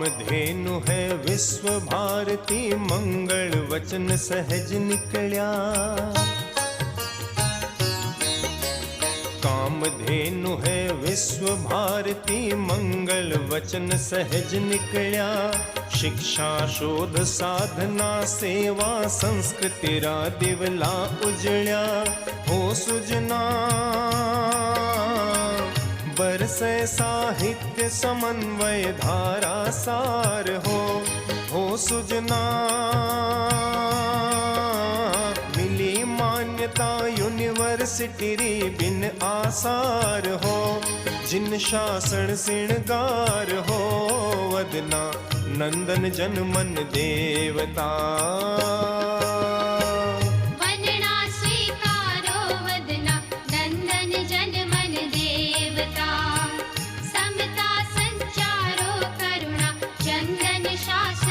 कामधेनु है विश्व भारती, मंगल वचन सहज निकल्या। कामधेनु है विश्व भारती, मंगल वचन सहज निकल्या। शिक्षा शोध साधना सेवा, संस्कृति रा दिवला उजळ्या। हो सुजना बरसे साहित्य समन्वय धारा सार हो सुजना मिली मान्यता यूनिवर्सिटी री बिन आसार हो। जिन शासन सिणगार हो वदना, नंदन जन मन देवता। वंदना स्वीकारो वदना, नंदन जन मन देवता। समता संचारो करुणा, चंदन शासन